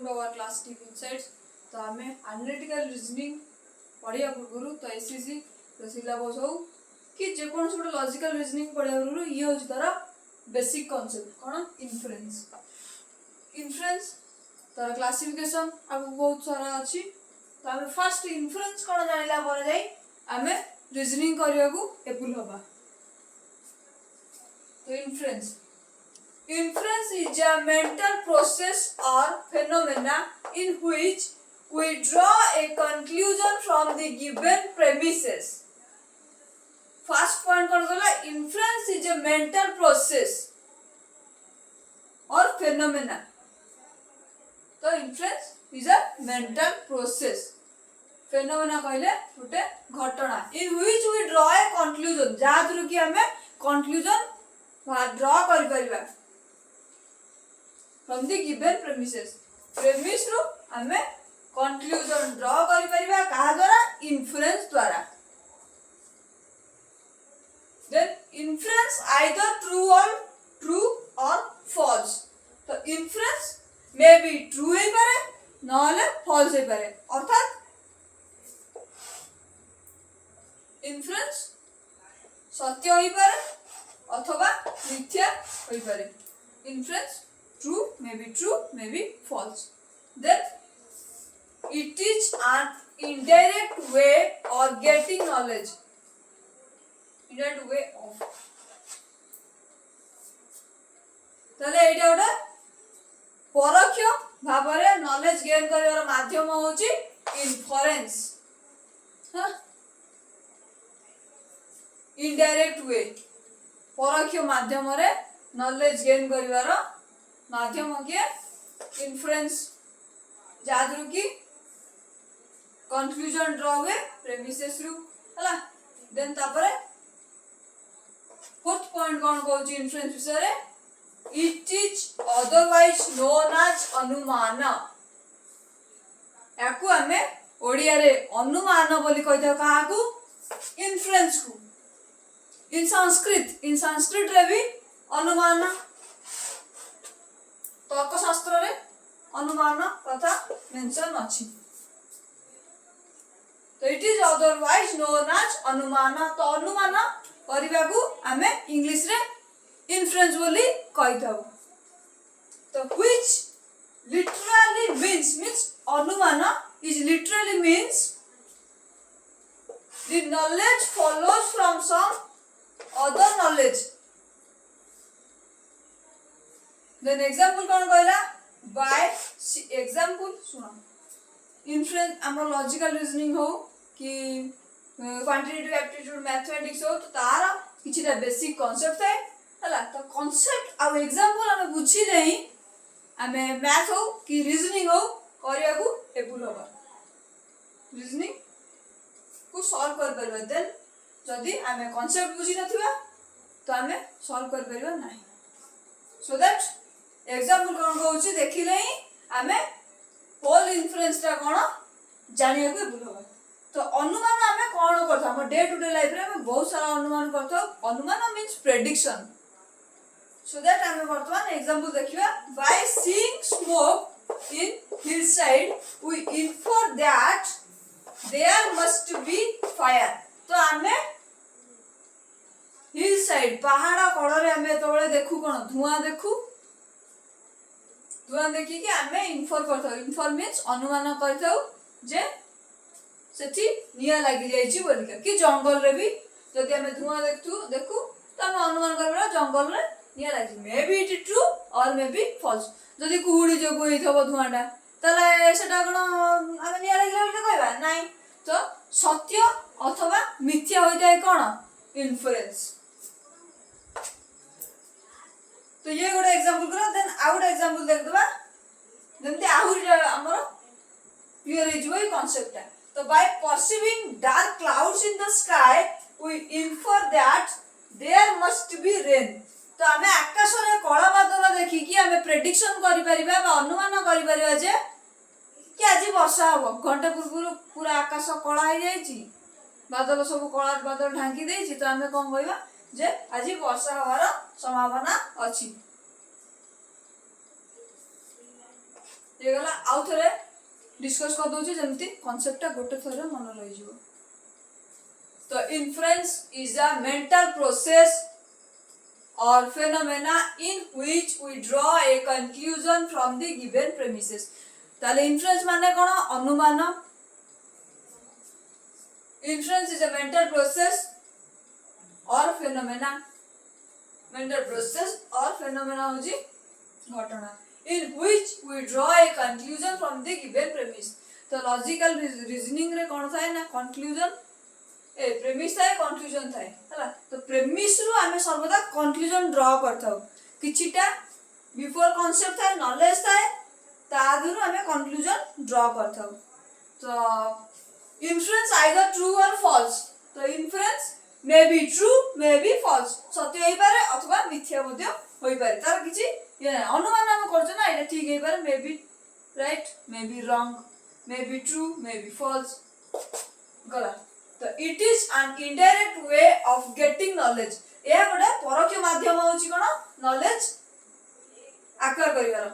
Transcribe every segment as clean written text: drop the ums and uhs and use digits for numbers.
Welcome to our class tip insights. तो आम analytical reasoning पढ़िया पूर्व तो एससीसी तो सिलेबस हो कि जेकोसी गोटे लॉजिकल रीजनिंग पढ़िया पूर्व ये हूँ तार बेसिक कॉन्सेप्ट कौन इन्फ्रेंस इन्फ्रेंस तार क्लासिफिकेशन आगे बहुत सारा अच्छी। तो आम फास्ट इन्फ्रेंस कौन जाना पर जाई आम रीजनिंग करने को एबुल हवा। तो Inference is a mental process or phenomena in which we draw a conclusion from the given premises. First point कौन कहला? Inference is a mental process or phenomena. तो inference is a mental process. Phenomena कहले गोटे घटना in which we draw a conclusion जहाँ through कि हमें conclusion draw कर परिबा from the given premises premise ru ame conclusion draw kari pariba kaha द्वारा inference द्वारा। then inference either true or false। तो inference may be true हे पारे नहले false हे पारे अर्थात inference सत्य होई पारे अथवा मिथ्या होई पारे। inference true may be false। then it is an indirect way or getting knowledge indirect way of तले एटा ओटा परोक्ष भाबरे नॉलेज गेन करिवार माध्यम होची इन्फरेंस। हां इनडायरेक्ट वे परोक्ष माध्यम रे नॉलेज गेन करिवार माध्यम के इन्फ्रेंस जादरू की कंक्लूजन ड्रॉ हुए प्रेमिसेस रु हला। देन तापरे फोर्थ पॉइंट कौन कहूँ इन्फ्रेंस विषय रे it is otherwise known as अनुमान। याकू हमें ओडिया रे अनुमान बोली कहते कहा को इन्फ्रेंस को। इन संस्कृत रे भी अनुमान तर्कशास्त्र रे अनुमान कथा मेंशन अछि। तो it is otherwise known as अनुमान। तो अनुमान करबा को हमें इंग्लिश रे इन्फ्रेंस बोली कहिथाउ। तो व्हिच लिटरली मींस अनुमान is literally means the knowledge follows from some other knowledge. Then example कौन कहला बाय एग्जांपल सुनो इन्फ्रेंस हमर लॉजिकल रीजनिंग हो कि क्वांटिटेटिव एप्टीट्यूड मैथमेटिक्स हो तो तार किछिटा बेसिक कांसेप्ट है हला। तो कांसेप्ट आ एग्जांपल हम बुझी देई हमें मैथ हो कि रीजनिंग हो करिया को एबुल होबा रीजनिंग को सॉल्व कर परबा। देन जदी हमें कांसेप्ट बुझी नथिबा तो हमें सॉल्व कर परबा नाही। सो दैट एग्जांपल कौन कहूँ देखिले ही आमे होल इन्फ्रेंस टा कौन जानिया को एबुल होबा। तो अनुमान आमे कौन करथा हम डे टू डे लाइफ रे हम बहुत सारा अनुमान करथा। अनुमान मींस प्रेडिक्शन। सो दैट आमे वर्तमान एग्जांपल देखिबा by seeing smoke in hillside we infer that there must be fire. तो आमे हिलसाइड पहाड़ कोड़ रे आमे तोळे देखु कोन धुआं देखु धुआं देखि कि आमे इन्फर करथौ। इन्फर मींस अनुमान करथौ जे सेठी निया लागि जाईची बोलिका कि जंगल रे भी जदि आमे धुआं देखु त आमे अनुमान करबा जंगल रे निया लागि। मे बी इट ट्रू और मे बी फॉल्स। जदि कुहुडी जोगु हेथबो धुआंटा तले सेटा कोन आमे निया लागि बोलिका कहबा नाही। तो सत्य अथवा मिथ्या होई जाय कोन इन्फ्रेंस। तो ये गोटे एग्जांपल करा। देन आउट एग्जांपल देख दबा जेमते आहुरी हमर क्लियर हे जइबो कांसेप्ट है। तो by perceiving dark clouds in the sky we infer that there must be rain. तो हमें आकाश रे कला बादल देखि कि हमें प्रेडिक्शन करि परिबा बा अनुमान करि परिबा जे कि आज वर्षा हो। घंटे पूर्व पूरा आकाश कला हो जाईची बादल सब कला बादल ढांकी देईची तो हमें कोन कहबा जे आज वर्षा होवार संभावना अछि। ये गला आउ थरे डिस्कस कर दउची जेमती कांसेप्टटा गोटे थरे मन रहि जिवो। तो inference is a mental process or phenomena in which we draw a conclusion from the given premises. ताले inference माने कोन अनुमान। Inference is a mental process or phenomena. Mental process or phenomena होजी घटना in which we draw a conclusion from the given premise. तो logical reasoning रे कोन थाए ना conclusion ए premise थाए कंक्लूजन थाए हला। तो प्रेमिस रु आमे सर्वदा कंक्लूजन ड्रा करथाउ किछिटा बिफोर कांसेप्ट थाए नॉलेज थाए तादुरु आमे कंक्लूजन ड्रा करथाउ। तो inference either true or false. तो inference may be true may be false सत्य होई पारे अथवा मिथ्या मध्य होई पारे तार किछि ये अनुमान हम करछ ना एटा ठीक होई पारे may be right may be wrong may be true may be false गला। तो it is an indirect way of getting knowledge. या गोटे परोक्ष माध्यम होची कोन नॉलेज आकर करिवार।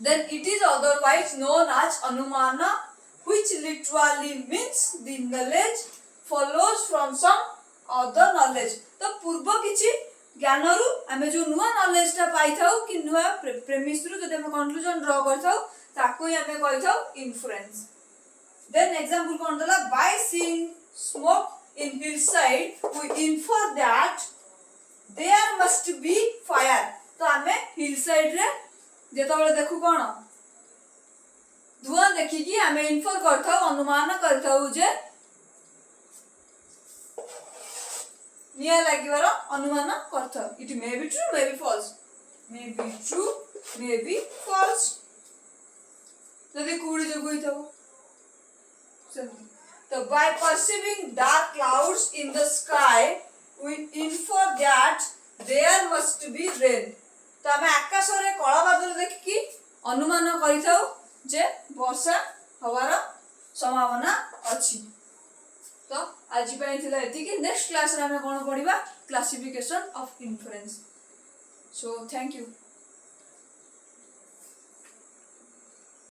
Then it is otherwise known as anumana which literally means the knowledge follows from some other knowledge. तो पूर्व किछि ज्ञान रु हमें जो नुवा नॉलेज ता पाई थाउ कि नुवा प्रेमिस रु जदे हम कंक्लूजन ड्रा करथाउ ताको ही हमें कहि थाउ इन्फ्रेंस। देन एग्जांपल कोन दला by seeing smoke in hillside we infer that there must be fire। तो हमें hillside रे जेतबेले देखु कोन धुआं देखि कि हमें इन्फर करथाउ अनुमान करथाउ जे निया लागिवार अनुमान करथाउ। It may be true may be false may be true may be false जदि कुड़ी जो कोइ थाउ same. So by perceiving dark clouds in the sky, we infer that there must be rain। तो हमें आकाश रे कला बादल देखि कि अनुमान करिथाउ जे वर्षा हवार संभावना अछि। तो आज पय थिला एति कि नेक्स्ट क्लास रे हमें कोन पढिबा classification of inference. So thank you.